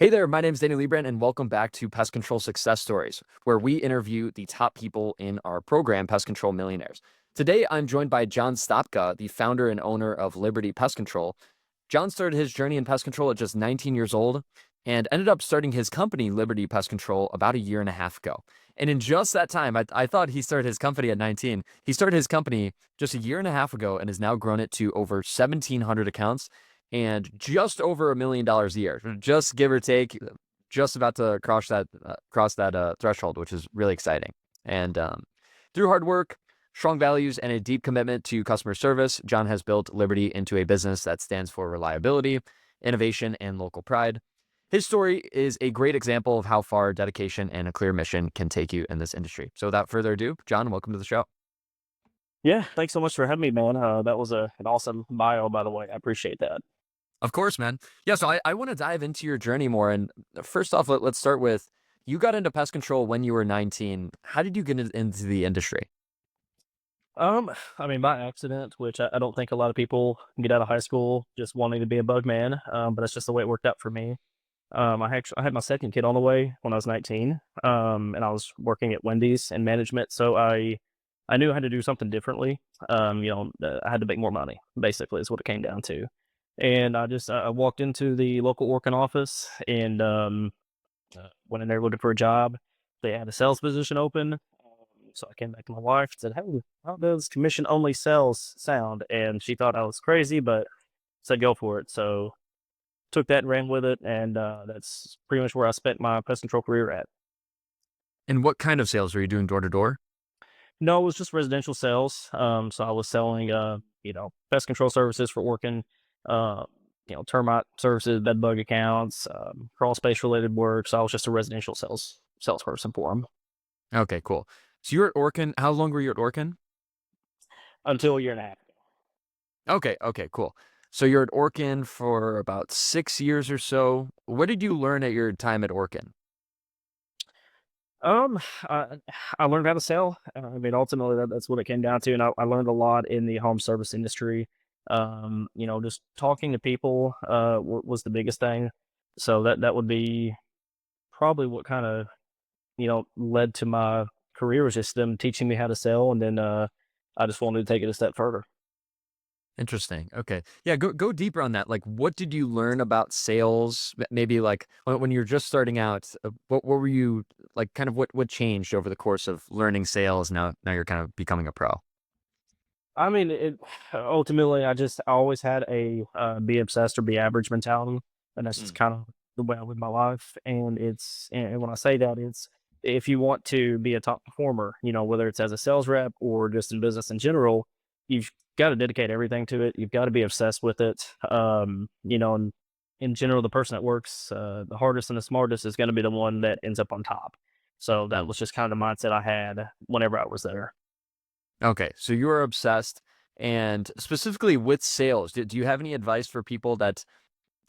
Hey there, my name is Danny Leibrandt, and welcome back to Pest Control Success Stories, where we interview the top people in our program, Pest Control Millionaires. Today, I'm joined by John Stopka, the founder and owner of Liberty Pest Control. John started his journey in pest control at just 19 years old and ended up starting his company, Liberty Pest Control, about a year and a half ago. And in just that time, I thought he started his company at 19. He started his company just a year and a half ago and has now grown it to over 1,700 accounts and just over $1 million a year, just give or take, just about to cross that threshold, which is really exciting. And through hard work, strong values, and a deep commitment to customer service, John has built Liberty into a business that stands for reliability, innovation, and local pride. His story is a great example of how far dedication and a clear mission can take you in this industry. So without further ado, John, welcome to the show. Yeah, thanks so much for having me, man. That was an awesome bio, by the way. I appreciate that. Of course, man. Yeah, so I want to dive into your journey more. And first off, let's start with you got into pest control when you were 19. How did you get into the industry? Um, I mean, by accident, which I don't think a lot of people get out of high school just wanting to be a bug man. But that's just the way it worked out for me. I had my second kid on the way when I was 19. And I was working at Wendy's in management, so I knew I had to do something differently. I had to make more money. Basically, is what it came down to. And I walked into the local Orkin office and went in there looking for a job. They had a sales position open. So I came back to my wife and said, "Hey, how does commission only sales sound?" And she thought I was crazy, but said, "Go for it." So took that and ran with it. And that's pretty much where I spent my pest control career at. And what kind of sales were you doing door to door? No, it was just residential sales. So I was selling, pest control services for Orkin, uh, termite services, bed bug accounts, crawl space related work. So I was just a residential salesperson for them Okay, cool. So you were at Orkin. How long were you at Orkin? until a year and a half. Okay, cool. So you're at Orkin for about 6 years or so. What did you learn at your time at Orkin? Um, I, I learned how to sell. I mean, ultimately, that's what it came down to, and I learned a lot in the home service industry. Just talking to people was the biggest thing. So that would be probably what kind of led to my career was just them teaching me how to sell, and then I just wanted to take it a step further. Interesting. Okay. Yeah, go deeper on that. Like, what did you learn about sales? Maybe like when you're just starting out, what were you like? Kind of what changed over the course of learning sales? Now you're kind of becoming a pro. I mean, ultimately, I always had a be obsessed or be average mentality, and that's just Mm. kind of the way I live my life. And when I say that, it's if you want to be a top performer, whether it's as a sales rep or just in business in general, you've got to dedicate everything to it. You've got to be obsessed with it. And in general, the person that works the hardest and the smartest is going to be the one that ends up on top. So that Mm. was just kind of the mindset I had whenever I was there. Okay, so you are obsessed, and specifically with sales. Do you have any advice for people that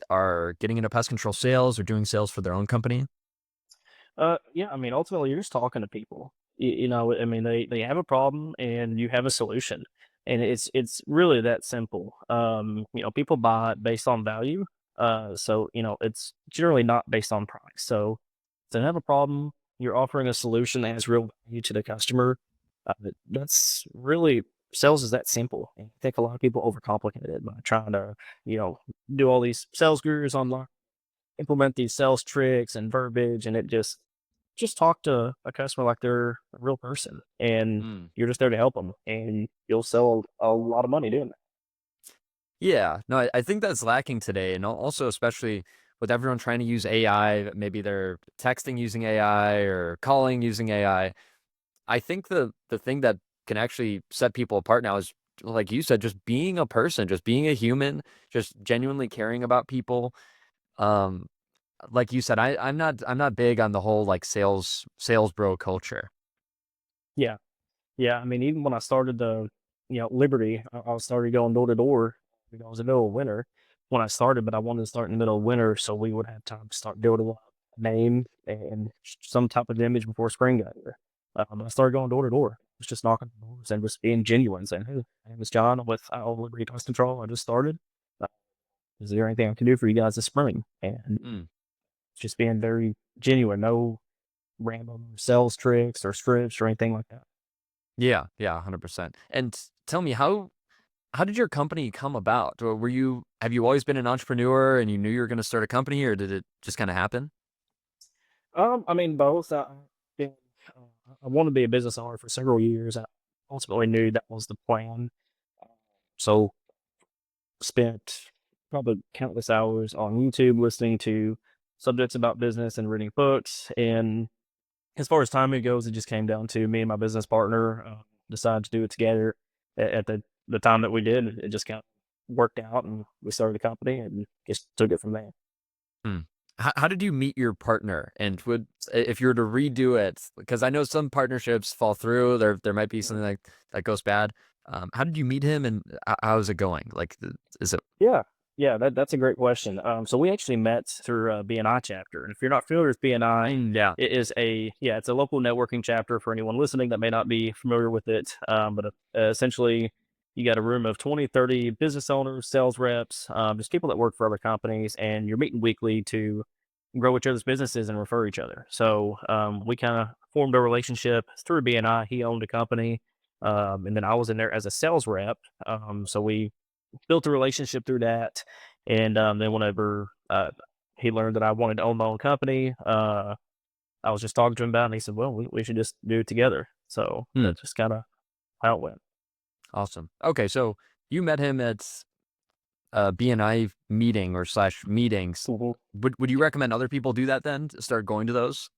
are getting into pest control sales or doing sales for their own company? Yeah, I mean, ultimately, you're just talking to people. I mean, they have a problem and you have a solution, and it's really that simple. People buy based on value. So it's generally not based on price. So if they have a problem, you're offering a solution that has real value to the customer. That's really sales is that simple. And I think a lot of people overcomplicate it by trying to, you know, do all these sales gurus online, implement these sales tricks and verbiage, and it just talk to a customer like they're a real person, and Mm. you're just there to help them, and you'll sell a lot of money doing that. Yeah, no, I think that's lacking today, and also especially with everyone trying to use AI. Maybe they're texting using AI or calling using AI. I think the thing that can actually set people apart now is, like you said, just being a person, just being a human, just genuinely caring about people. Um, like you said, I'm not big on the whole like sales bro culture. Yeah, yeah. I mean, even when I started the, Liberty, I started going door to door. It was the middle of winter when I started, but I wanted to start in the middle of winter so we would have time to start building a name and some type of image before spring got here. But I started going door to door. I was just knocking on doors and just being genuine, saying, "Hey, my name is John. I'm with Liberty Pest Control. I just started. Uh, is there anything I can do for you guys this spring?" And Mm. just being very genuine, no random sales tricks or scripts or anything like that. Yeah, yeah, 100%. And tell me, how did your company come about? Or have you always been an entrepreneur and you knew you were gonna start a company, or did it just kinda happen? I mean, both. Been, I wanted to be a business owner for several years. I ultimately knew that was the plan. So spent probably countless hours on YouTube listening to subjects about business and reading books. And as far as timing goes, it just came down to me and my business partner decided to do it together at the time that we did. It just kind of worked out, and we started the company and just took it from there. Hmm. How did you meet your partner? And if you were to redo it, because I know some partnerships fall through, there might be something like that goes bad. How did you meet him, and how's it going? Like, is it? Yeah, yeah, that's a great question. So we actually met through a BNI chapter, and if you're not familiar with BNI, Yeah. it is it's a local networking chapter for anyone listening that may not be familiar with it. But essentially, you got a room of 20, 30 business owners, sales reps, just people that work for other companies, and you're meeting weekly to grow each other's businesses and refer each other. So we kind of formed a relationship through BNI. He owned a company, and then I was in there as a sales rep. So we built a relationship through that. And then whenever he learned that I wanted to own my own company, I was just talking to him about it, and he said, "Well, we should just do it together." So Hmm. that's just kind of how it went. Awesome. Okay, so you met him at a BNI meeting or slash meetings. Mhm. Would you recommend other people do that then? Start going to those?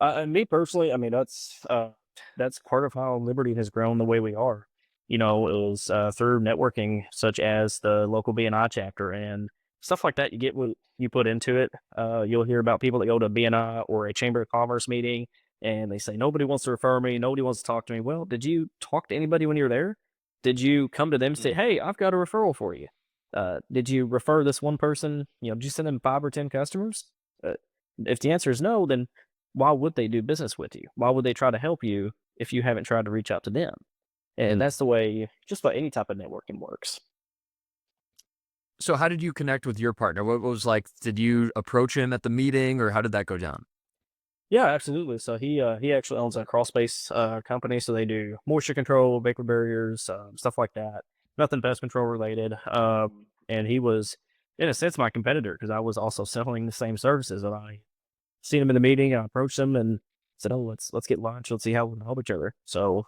And me personally, I mean, that's part of how Liberty has grown the way we are. You know, it was through networking, such as the local BNI chapter and stuff like that. You get what you put into it. You'll hear about people that go to a BNI or a Chamber of Commerce meeting, and they say nobody wants to refer me, nobody wants to talk to me. Well, did you talk to anybody when you were there? Did you come to them and say, Mm. "Hey, I've got a referral for you"? Did you refer this one person? You know, did you send them 5 or 10 customers? Uh, if the answer is no, then why would they do business with you? Why would they try to help you if you haven't tried to reach out to them? And Mm. that's the way just about any type of networking works. So how did you connect with your partner? What was like? Did you approach him at the meeting, or how did that go down? Yeah, absolutely. So he actually owns a crawl space company, so they do moisture control, vapor barriers, stuff like that. Nothing pest control related. And he was, in a sense, my competitor because I was also selling the same services. And I seen him in the meeting. I approached him and said, "Oh, let's get lunch. Let's see how we can help each other." So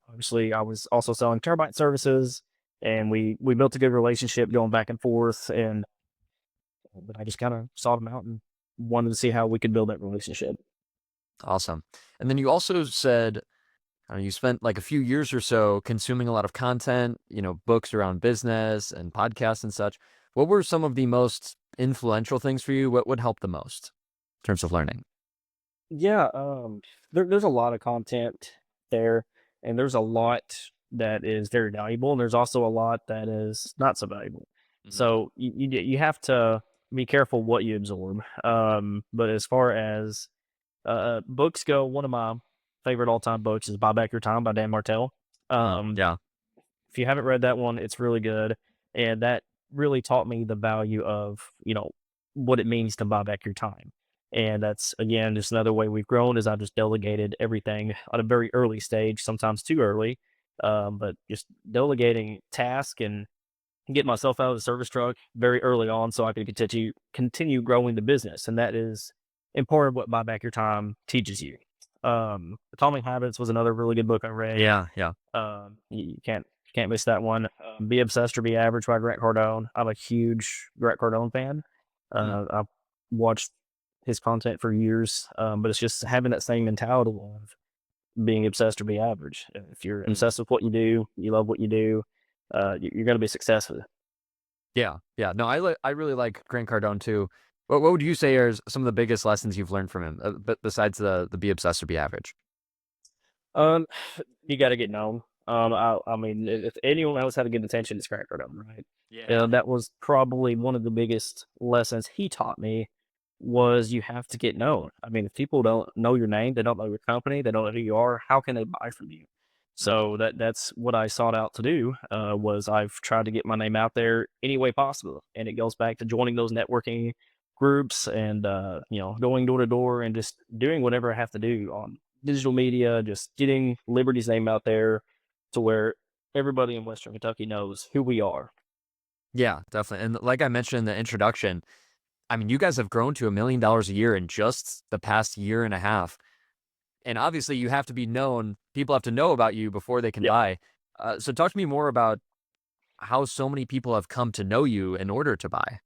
obviously, I was also selling turbine services, and we built a good relationship going back and forth. And but I just kind of sought him out and wanted to see how we could build that relationship. Awesome. And then you also said you spent like a few years or so consuming a lot of content, books around business and podcasts and such. What were some of the most influential things for you? What would help the most in terms of learning? Yeah, there's a lot of content there, and there's a lot that is very valuable, and there's also a lot that is not so valuable. Mhm. So you have to be careful what you absorb. But as far as books go, one of my favorite all time books is "Buy Back Your Time" by Dan Martell. Um, Yeah. if you haven't read that one, it's really good, and that really taught me the value of what it means to buy back your time. And that's again just another way we've grown is I just delegated everything at a very early stage, sometimes too early, but just delegating task and get myself out of the service truck very early on so I could continue growing the business. And that is important what buy back your time teaches you. Atomic Habits was another really good book I read. Yeah. Yeah. You can't miss that one. Be Obsessed or Be Average by Grant Cardone. I'm a huge Grant Cardone fan. Mm. I've watched his content for years, but it's just having that same mentality of being obsessed or be average. If you're Mm. obsessed with what you love what you do, you're going to be successful. Yeah. Yeah. No, I really like Grant Cardone too. What would you say are some of the biggest lessons you've learned from him, but besides the be obsessed or be average? Um, you got to get known. I mean, if anyone knows how to get attention, it's Grant Cardone, right? Yeah. That was probably one of the biggest lessons he taught me was you have to get known. I mean, if people don't know your name, they don't know your company, they don't know who you are, how can they buy from you? Mm. So that's what I sought out to do. Was I've tried to get my name out there any way possible, and it goes back to joining those networking groups and going door to door and just doing whatever I have to do on digital media, just getting Liberty's name out there to where everybody in Western Kentucky knows who we are. Yeah, definitely. And like I mentioned in the introduction, I mean, you guys have grown to $1 million a year in just the past year and a half. And obviously, you have to be known. People have to know about you before they can Yeah. buy. So, talk to me more about how so many people have come to know you in order to buy.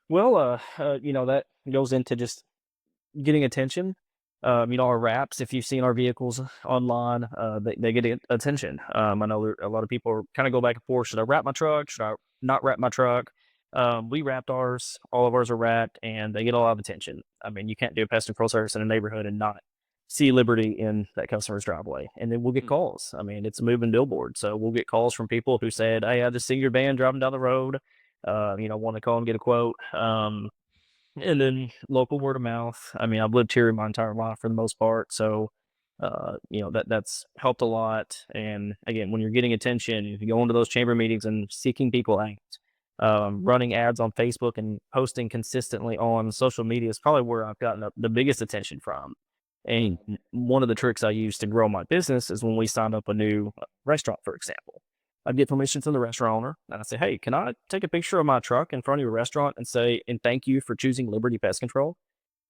Well, that goes into just getting attention. Our wraps, if you've seen our vehicles online, they get attention. I know a lot of people kind of go back and forth. Should I wrap my truck? Should I not wrap my truck? We wrapped ours. All of ours are wrapped, and they get a lot of attention. I mean, you can't do a pest control service in a neighborhood and not see Liberty in that customer's driveway. And then we'll get Mm. calls. I mean, it's a moving billboard, so we'll get calls from people who said, "Hey, I just see your van driving down the road. Want to call and get a quote." And then local word of mouth. I mean, I've lived here my entire life for the most part, so that's helped a lot. And again, when you're getting attention, if you go into those chamber meetings and seeking people out, running ads on Facebook and posting consistently on social media is probably where I've gotten the biggest attention from. And one of the tricks I use to grow my business is when we sign up a new restaurant, for example. I'd get permission from the restaurant owner and I say, "Hey, can I take a picture of my truck in front of your restaurant and say, and thank you for choosing Liberty Pest Control?"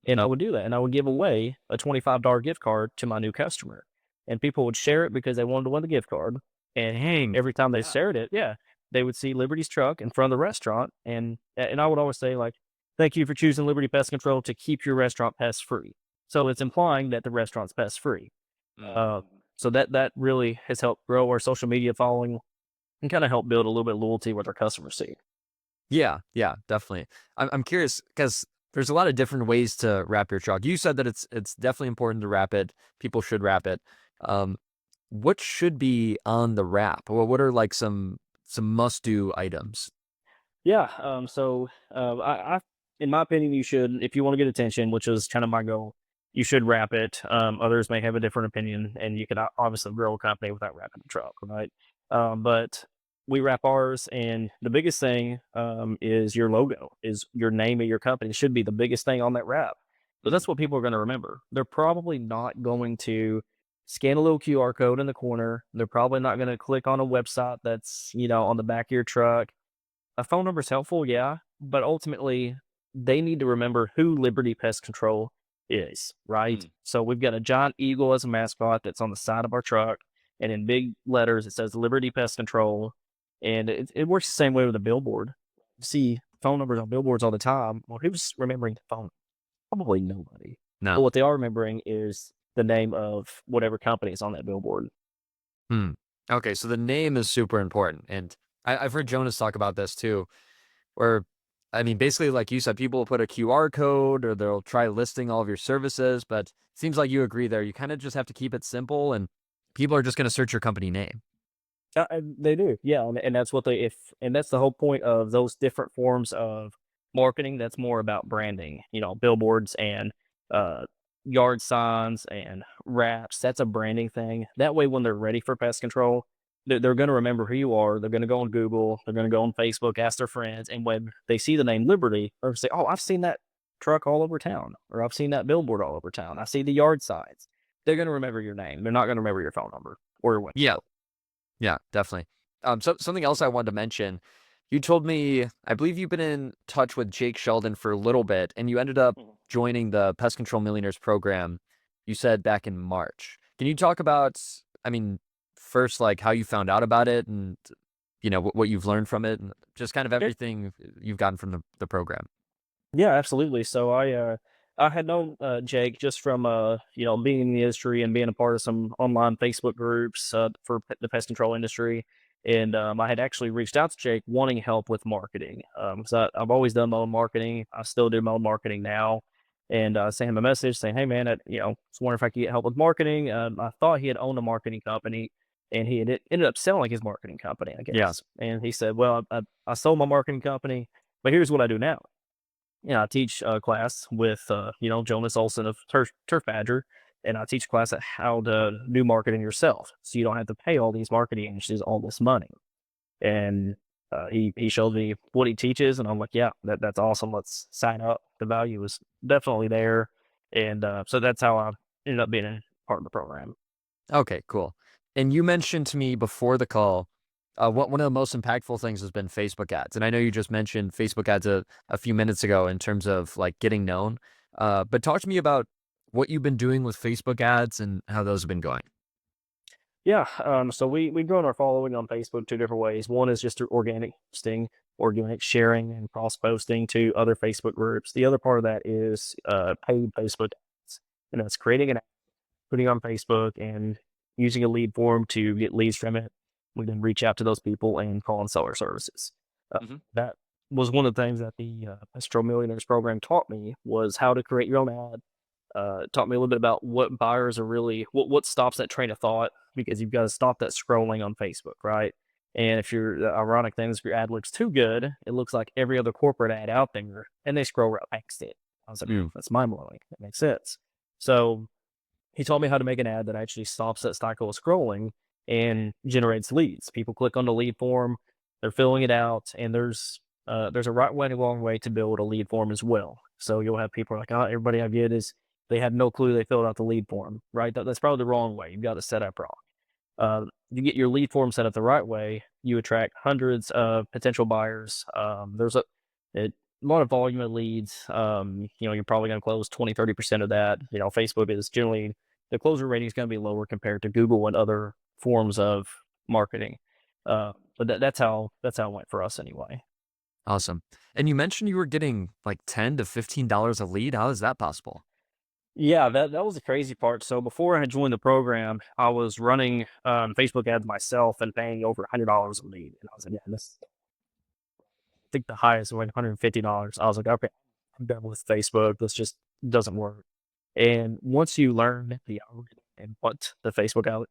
And I would do that. And I would give away a $25 gift card to my new customer. And people would share it because they wanted to win the gift card. And Dang. every time they Yeah. shared it, yeah, they would see Liberty's truck in front of the restaurant. And I would always say, like, "Thank you for choosing Liberty Pest Control to keep your restaurant pest free." So it's implying that the restaurant's pest free. Mm. Uh, so that really has helped grow our social media following and kind of help build a little bit of loyalty with our customers see. Yeah, yeah, definitely. I'm curious because there's a lot of different ways to wrap your truck. You said that it's definitely important to wrap it. People should wrap it. Um, what should be on the wrap? Well, what are like some must do items? Yeah. In my opinion, you should, if you want to get attention, which is kind of my goal, you should wrap it. Others may have a different opinion, and you can obviously grow a company without wrapping the truck, right? But we wrap ours, and the biggest thing is your logo, is your name of your company. It should be the biggest thing on that wrap. But Mm. that's what people are going to remember. They're probably not going to scan a little QR code in the corner. They're probably not going to click on a website that's on the back of your truck. A phone number is helpful, yeah, but ultimately they need to remember who Liberty Pest Control is, right? Mm. So we've got a giant eagle as a mascot that's on the side of our truck, and in big letters it says Liberty Pest Control, and it works the same way with a billboard. You see phone numbers on billboards all the time. Well, who's remembering the phone? Probably nobody. But No. what they are remembering is the name of whatever company is on that billboard. Hmm. Okay, so the name is super important, and I've heard Jonas talk about this too, where I mean, basically, like you said, people will put a QR code or they'll try listing all of your services, but it seems like you agree there. You kind of just have to keep it simple, and people are just going to search your company name. They do, yeah, and that's what they if and that's the whole point of those different forms of marketing. That's more about branding, billboards and uh, yard signs and wraps. That's a branding thing. That way, when they're ready for pest control, they're going to remember who you are. They're going to go on Google. They're going to go on Facebook, ask their friends, and when they see the name Liberty, or say, "Oh, I've seen that truck all over town," or "I've seen that billboard all over town. I see the yard signs." They're going to remember your name. They're not going to remember your phone number or your Yeah, website. yeah, definitely. So something else I wanted to mention. You told me, I believe you've been in touch with Jake Sheldon for a little bit, and you ended up joining the Pest Control Millionaires program. You said back in March. Can you talk about, I mean, first like how you found out about it, and what you've learned from it, and just kind of Mhm. everything you've gotten from the program. Yeah, absolutely. So I had known Jake just from being in the industry and being a part of some online Facebook groups for the pest control industry, and I had actually reached out to Jake wanting help with marketing. So I've always done my own marketing. I still do my own marketing now, and sent him a message saying, "Hey man, just wondering if I could get help with marketing." I thought he had owned a marketing company, and he had ended up selling his marketing company, I Yeah. guess. And he said, "Well, I sold my marketing company, but here's what I do now." I teach a class with, Jonas Olson of Turf Badger, and I teach a class at how to do marketing yourself, so you don't have to pay all these marketing agencies all this money. And He showed me what he teaches, and I'm like, yeah, that's awesome. Let's sign up. The value was definitely there, and so that's how I ended up being a part of the program. Okay, cool. And you mentioned to me before the call, one of the most impactful things has been Facebook ads. And I know you just mentioned Facebook ads a few minutes ago in terms of like getting known. But talk to me about what you've been doing with Facebook ads and how those have been going. Yeah, so we've grown our following on Facebook two different ways. One is just through organic posting, organic sharing, and cross posting to other Facebook groups. The other part of that is paid Facebook ads. And that's creating an ad, putting it on Facebook, and using a lead form to get leads from it. We then reach out to those people and call and sell our services. Uh, Hmm. that was one of the things that the Pest Control Millionaires program taught me was how to create your own ad. Taught me a little bit about what buyers are really what stops that train of thought, because you've got to stop that scrolling on Facebook, right? And if you're the ironic thing is if your ad looks too good, it looks like every other corporate ad out there, and they scroll right past it. I was like, Mm, that's mind blowing. That makes sense. So he taught me how to make an ad that actually stops that cycle of scrolling and generates leads. People click on the lead form, they're filling it out, and there's a right way and a wrong way to build a lead form as well. So you'll have people like, oh, everybody I get is they had no clue they filled out the lead form, right? That's probably the wrong way. You've got to set up wrong. You get your lead form set up the right way, you attract hundreds of potential buyers. A lot of volume of leads. You're probably going to close 20, 30% of that. Facebook is generally the closure rating is going to be lower compared to Google and other forms of marketing. But that's how it went for us anyway. awesome. And you mentioned you were getting like $10 to $15 a lead. How is that possible? Yeah, that was the crazy part. So before I had joined the program, I was running Facebook ads myself and paying over $100 a lead. And I was like, yeah, this I think the highest was like $150. I was like, okay, I'm done with Facebook. This just doesn't work. And once you learn the algorithm and what the Facebook algorithm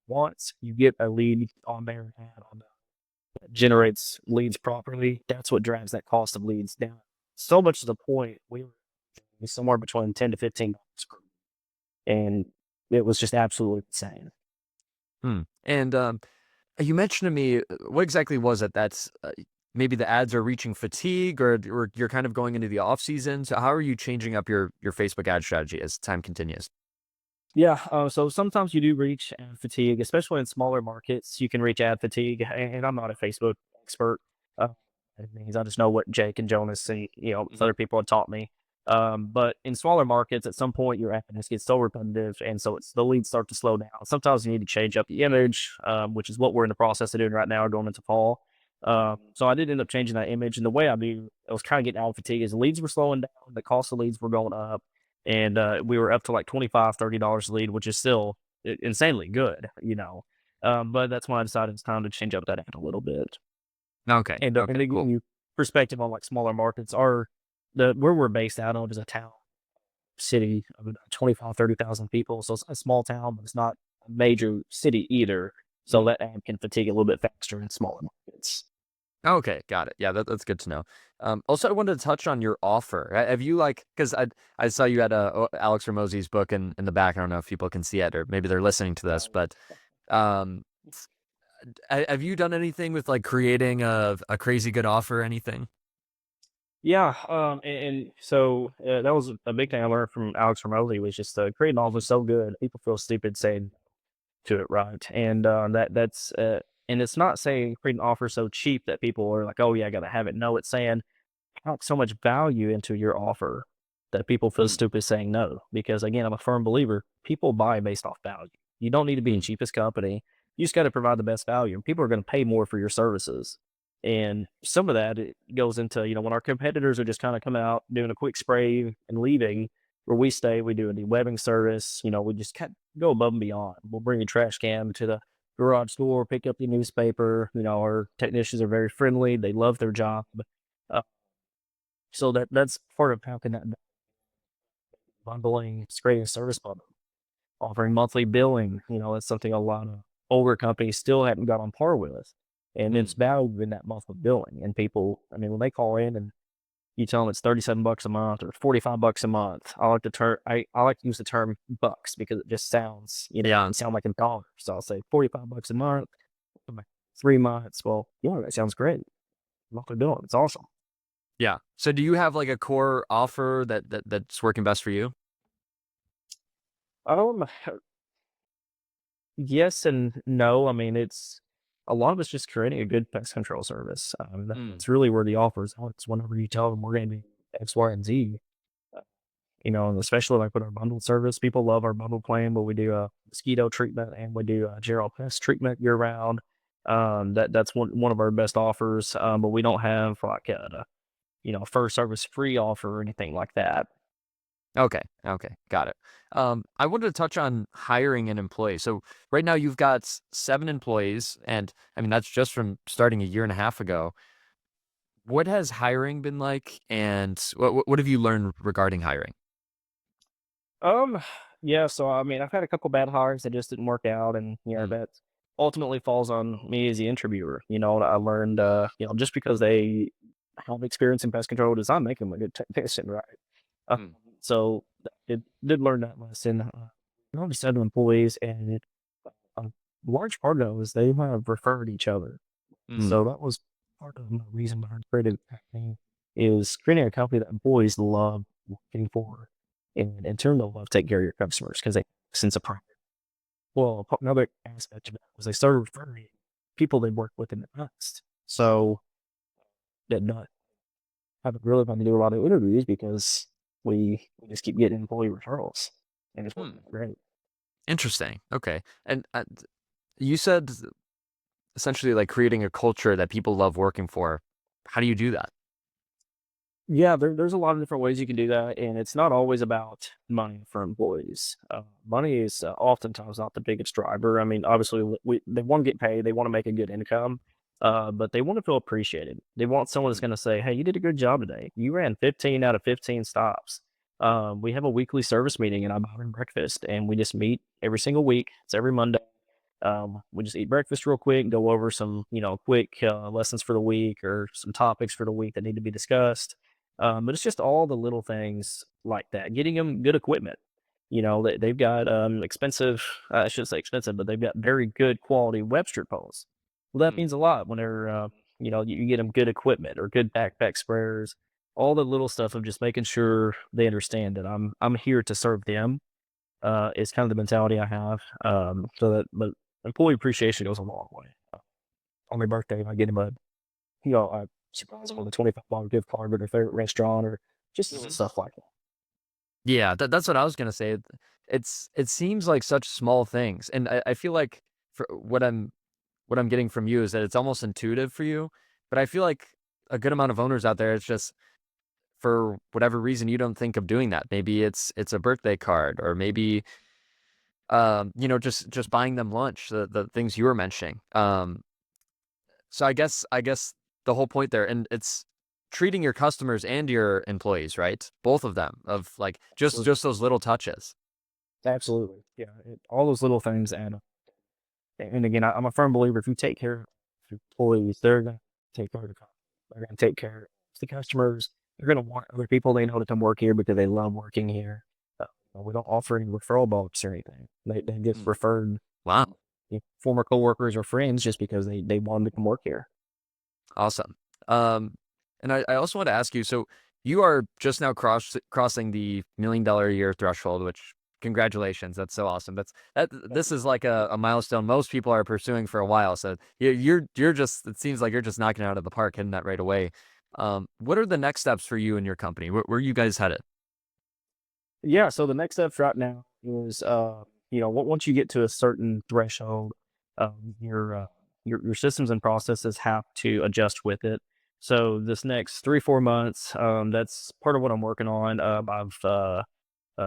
wants, you get a lead on there, an ad on there that generates leads properly. That's what drives that cost of leads down. So much to the point we were somewhere between $10 to $15 per lead. And it was just absolutely insane. Hmm. And you mentioned to me, what exactly was it? That's maybe the ads are reaching fatigue, or you're kind of going into the off season. So how are you changing up your Facebook ad strategy as time continues? Yeah, so sometimes you do reach ad fatigue, especially in smaller markets. You can reach ad fatigue, and I'm not a Facebook expert. Uh, it means I just know what Jake and Jonas and Mhm. other people have taught me. But in smaller markets, at some point your ad just gets so repetitive, and so the leads start to slow down. Sometimes you need to change up the image, which is what we're in the process of doing right now, going into fall. So I did end up changing that image, and the way I was kind of getting ad fatigue is the leads were slowing down, the cost of leads were going up, and we were up to like $25, $30 a lead, which is still insanely good. But that's why I decided it's time to change up that ad a little bit. Okay. And Okay. to give Cool. you perspective on like smaller markets, the where we're based out of is a town city of about 25, 30,000 people. So it's a small town, but it's not a major city either. So Mhm. that ad can fatigue a little bit faster in smaller markets. Okay, got it. Yeah, that's good to know. Also, I wanted to touch on your offer. Have you like, because I saw you had Alex Ramos's book in the back. I don't know if people can see it, or maybe they're listening to this, but um, have you done anything with like creating a crazy good offer or anything? Yeah, and so that was a big thing I learned from Alex Ramosi was just creating novels so good. People feel stupid saying to it, right? And and it's not saying create an offer so cheap that people are like, oh yeah, I gotta have it. No, it's saying pack so much value into your offer that people feel Mm, stupid saying no. Because again, I'm a firm believer, people buy based off value. You don't need to be the mm, cheapest company. You just got to provide the best value. And people are going to pay more for your services. And some of that it goes into, when our competitors are just kind of coming out doing a quick spray and leaving, where we stay, we do a dewebbing service. We just go above and beyond. We'll bring a trash can to the garage door, pick up the newspaper. Our technicians are very friendly. They love their job. Uh, so that's part of how can that bundling, it's creating a service bundle, offering monthly billing. That's something a lot of older companies still haven't got on par with. And it's mm. value in that monthly billing. And people, I mean, when they call in and you tell them it's $37 a month or $45 a month, I like to use the term bucks because it just sounds, Yeah. it sound like a dollar. So I'll say $45 a month for my 3 months. Well, yeah, that sounds great. what they're doing. It's awesome. Yeah. So do you have like a core offer that's working best for you? Um, yes and no. I mean, it's a lot of it's just creating a good pest control service. Mm, That's really where the offer is. It's whenever you tell them we're going to be X, Y, and Z. And especially like with our bundled service, people love our bundle plan, but we do a mosquito treatment and we do a general pest treatment year round. That's one of our best offers. But we don't have like a first service free offer or anything like that. okay. Okay. Got it. I wanted to touch on hiring an employee. So right now you've got 7 employees, and I mean that's just from starting a year and a half ago. What has hiring been like, and what have you learned regarding hiring? Um, yeah, so I mean, I've had a couple bad hires that just didn't work out, and Mm, that ultimately falls on me as the interviewer. I learned, just because they have experience in pest control does not make them a good technician, right? Uh, mm, so it did learn that lesson. Only 7 employees, and a large part of it was they have referred each other. mm, So that was part of my reason behind creating the company is creating a company that employees love working for, and in turn they'll love taking care of your customers because they sense of pride. Well, another aspect of that was they started referring people they worked with in the past. So that not haven't really had to do a lot of interviews because we just keep getting employee referrals, and it's hmm. working great. Interesting. Okay. And you said essentially like creating a culture that people love working for. How do you do that? Yeah, there's a lot of different ways you can do that, and it's not always about money for employees. Money is oftentimes not the biggest driver. I mean, obviously, they want to get paid, they want to make a good income, but they want to feel appreciated. They want someone that's Mm, going to say, "Hey, you did a good job today. You ran 15 out of 15 stops." We have a weekly service meeting, and I'm having breakfast, and we just meet every single week. It's every Monday. We just eat breakfast real quick, go over some, quick lessons for the week or some topics for the week that need to be discussed. But it's just all the little things like that. Getting them good equipment. They've got expensive, I shouldn't say expensive, but they've got very good quality web strip poles. Well, that mm, means a lot when you get them good equipment or good backpack sprayers. All the little stuff of just making sure they understand that I'm here to serve them is kind of the mentality I have. But employee appreciation goes a long way. On my birthday, I get him I surprise him with a $25 gift card to their favorite restaurant or just little mhm. stuff like that. Yeah, that's what I was gonna say. It seems like such small things, and I feel like for what I'm getting from you is that it's almost intuitive for you, but I feel like a good amount of owners out there, it's just for whatever reason you don't think of doing that. Maybe it's a birthday card, or maybe just buying them lunch, the things you were mentioning. So I guess the whole point there, and it's treating your customers and your employees, right? Both of them, of like just Absolutely. just those little touches. Absolutely. Yeah. All those little things add up. And again, I'm a firm believer if you take care of your employees, they're going to take care of the company. They're going to take care of the customers. They're going to want other people they know to come work here because they love working here. We don't offer any referral bonus or anything. They get Mm, referred wow, former coworkers or friends just because they wanted to come work here. awesome. Um, and I also want to ask you, so you are just now crossing the $1 million a year threshold, which congratulations, that's so awesome. This is like a milestone most people are pursuing for a while. So you're just, it seems like you're just knocking it out of the park, hitting that right away. What are the next steps for you and your company? Where are you guys headed? Yeah, so the next steps right now is, once you get to a certain threshold, your systems and processes have to adjust with it. So this next 3 4 months, that's part of what I'm working on. I've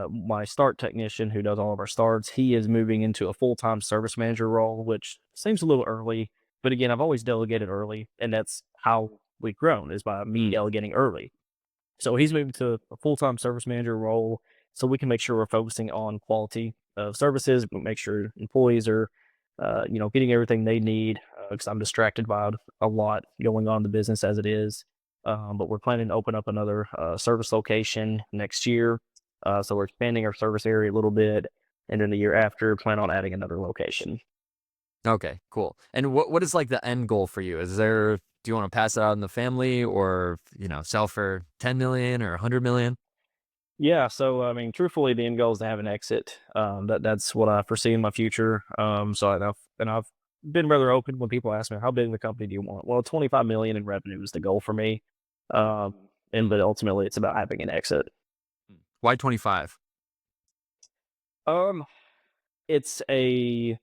My start technician who does all of our starts, he is moving into a full time service manager role, which seems a little early. But again, I've always delegated early, and that's how we've grown is by me Mm, delegating early. So he's moving to a full-time service manager role so we can make sure we're focusing on quality of services, make sure employees are, getting everything they need because I'm distracted by a lot going on in the business as it is. But we're planning to open up another service location next year. So we're expanding our service area a little bit. And then the year after, plan on adding another location. okay, cool. And what is like the end goal for you? Is there do you want to pass it out in the family or, sell for 10 million or 100 million? Yeah, so I mean, truthfully, the end goal is to have an exit. That's what I foresee in my future. I've been rather open when people ask me how big of a company do you want. Well, 25 million in revenue is the goal for me. Um, but ultimately, it's about having an exit. Why 25? Um, it's a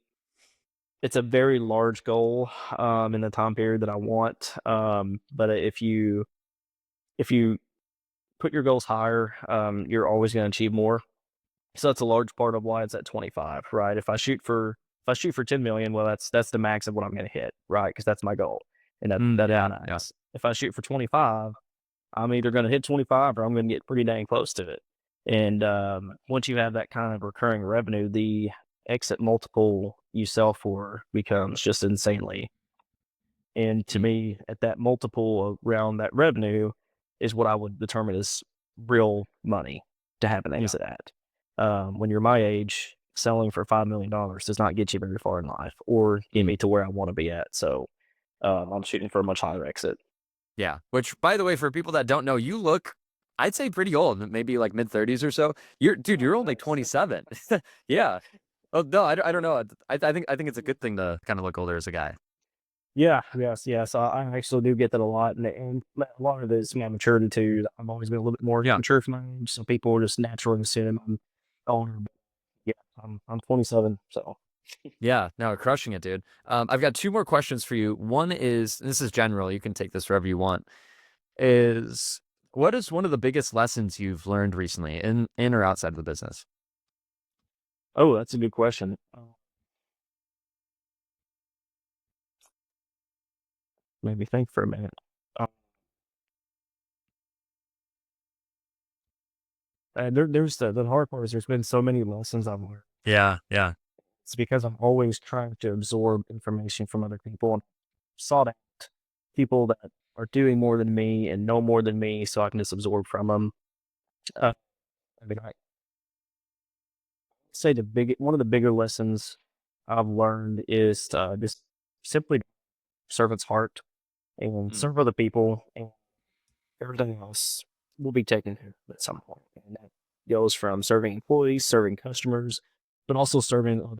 it's a very large goal in the time period that I want. But if you put your goals higher, you're always going to achieve more. So that's a large part of why it's at 25, right? If I shoot for 10 million, well, that's the max of what I'm going to hit, right? Because that's my goal, and that's Yeah, yeah. nice. If I shoot for 25, I'm either going to hit 25 or I'm going to get pretty dang close to it. And once you have that kind of recurring revenue, the exit multiple you sell for becomes just insanely. And to Mm, me, at that multiple around that revenue is what I would determine as real money to have an yeah. exit at. When you're my age, selling for $5 million does not get you very far in life or get Mm, me to where I want to be at. So I'm shooting for a much higher exit. yeah. Which, by the way, for people that don't know, you look, I'd say pretty old, maybe like mid 30s or so. Dude, you're only 27. Yeah. Oh, no, I don't know. I think it's a good thing to kind of look older as a guy. Yeah, yes. I actually do get that a lot, and a lot of it is my maturity too. I've always been a little bit more Yeah. mature for my age, so people are just naturally assume I'm older. But yeah, I'm 27, so. Yeah, no, crushing it, dude. I've got two more questions for you. One is, this is general, you can take this wherever you want, is what is one of the biggest lessons you've learned recently in or outside of the business? Oh, that's a good question. Made me think for a minute. Uh, there's the hard part is there's been so many lessons I've learned. Yeah, yeah. It's because I'm always trying to absorb information from other people and sought out people that are doing more than me and know more than me, so I can just absorb from them. Uh, I mean, I say one of the bigger lessons I've learned is just simply servant's heart and Mm, serve other people, and everything else will be taken care of at some point. And that goes from serving employees, serving customers, but also serving other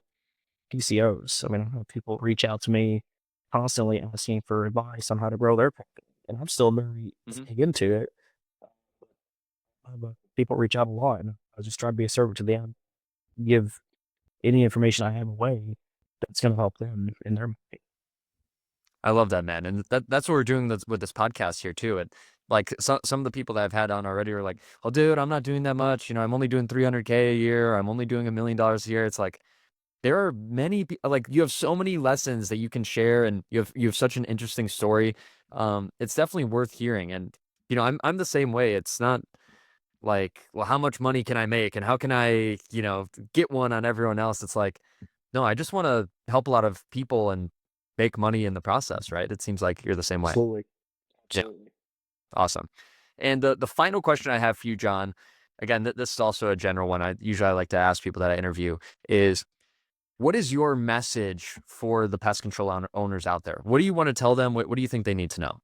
PCOs. I mean, I have people reach out to me constantly asking for advice on how to grow their company, and I'm still very hmm. big into it. But people reach out a lot, and I just try to be a servant to them, give any information I have away that's going to help them in their market. I love that, man. And that's what we're doing with this podcast here too. And like some of the people that I've had on already are like, "Oh, dude, I'm not doing that much. I'm only doing 300K a year. I'm only doing $1 million a year." It's like there are many like you have so many lessons that you can share, and you have such an interesting story. It's definitely worth hearing. And I'm the same way. It's not like, well, how much money can I make, and how can I get one on everyone else? It's like, no, I just want to help a lot of people and make money in the process, right? It seems like you're the same way. Absolutely. Yeah, Absolutely. awesome. And the final question I have for you, John, again, this is also a general one. I like to ask people that I interview is, what is your message for the pest control owners out there? What do you want to tell them? What do you think they need to know?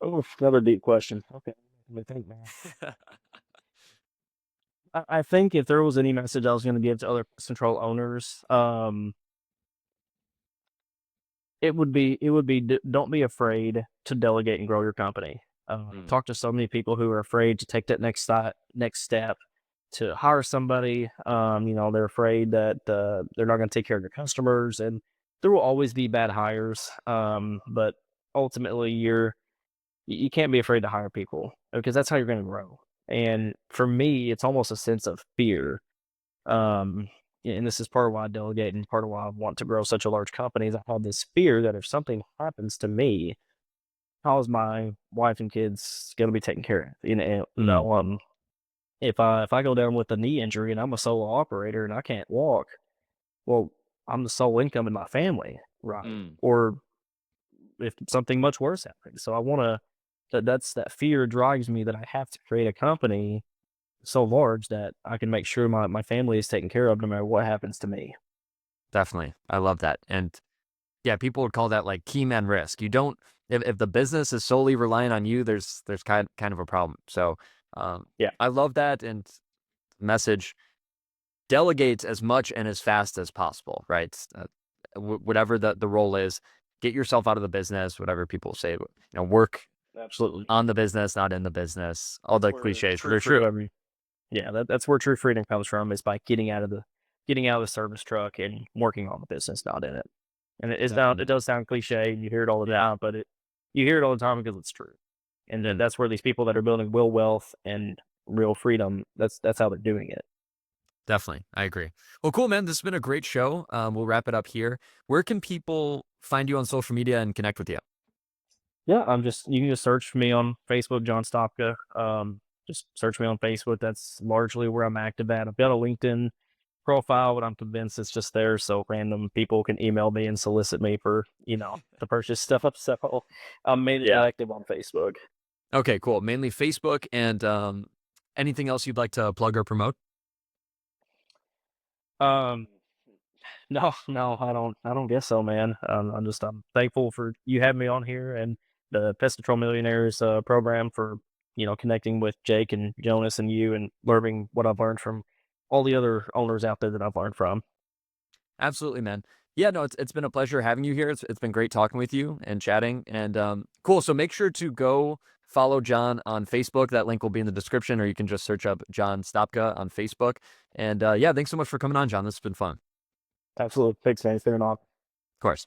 Oh, another deep question. Okay. Let me think, man. I think if there was any message I was going to give to other pest control owners, don't be afraid to delegate and grow your company. I've Mm, talked to so many people who are afraid to take that next step to hire somebody. They're afraid that they're not going to take care of their customers, and there will always be bad hires. But ultimately, you can't be afraid to hire people because that's how you're going to grow. And for me, it's almost a sense of fear. Um, and this is part of why I delegate and part of why I want to grow such a large company is I have this fear that if something happens to me, how is my wife and kids going to be taken care of? mm, If I go down with a knee injury and I'm a solo operator and I can't walk, well, I'm the sole income in my family, right? mm. Or if something much worse happens. So I want to, that fear drives me that I have to create a company so large that I can make sure my family is taken care of no matter what happens to me. Definitely. I love that. And Yeah, people would call that like key man risk. You don't if the business is solely relying on you, there's kind of a problem. So um, Yeah, I love that and message delegate as much and as fast as possible, right? Whatever the role is, get yourself out of the business. Whatever people say, work absolutely. on the business, not in the business. All That's the where cliches, but true they're free. true. Yeah, that's where true freedom comes from is by getting out of the service truck and working on the business, not in it. And it Definitely. does sound cliche. You hear it all the time, but you hear it all the time because it's true. And then Mm, that's where these people that are building real wealth and real freedom. That's how they're doing it. definitely, I agree. Well, cool, man. This has been a great show. We'll wrap it up here. Where can people find you on social media and connect with you? Yeah, you can just search for me on Facebook, John Stopka. Just search me on Facebook. That's largely where I'm active at. I've got a LinkedIn profile, but I'm convinced it's just there so random people can email me and solicit me for, to purchase stuff. So I'm mainly Yeah. active on Facebook. Okay, cool. Mainly Facebook and anything else you'd like to plug or promote? Um, no, no, I don't guess so, man. I'm thankful for you having me on here and the Pest Control Millionaires program for connecting with Jake and Jonas and you and learning what I've learned from all the other owners out there that I've learned from. Absolutely, man. Yeah, no, it's been a pleasure having you here. It's been great talking with you and chatting. And cool. So make sure to go follow John on Facebook. That link will be in the description, or you can just search up John Stopka on Facebook. And yeah, thanks so much for coming on, John. This has been fun. Absolutely, thanks, man. It's been an honor. Of course.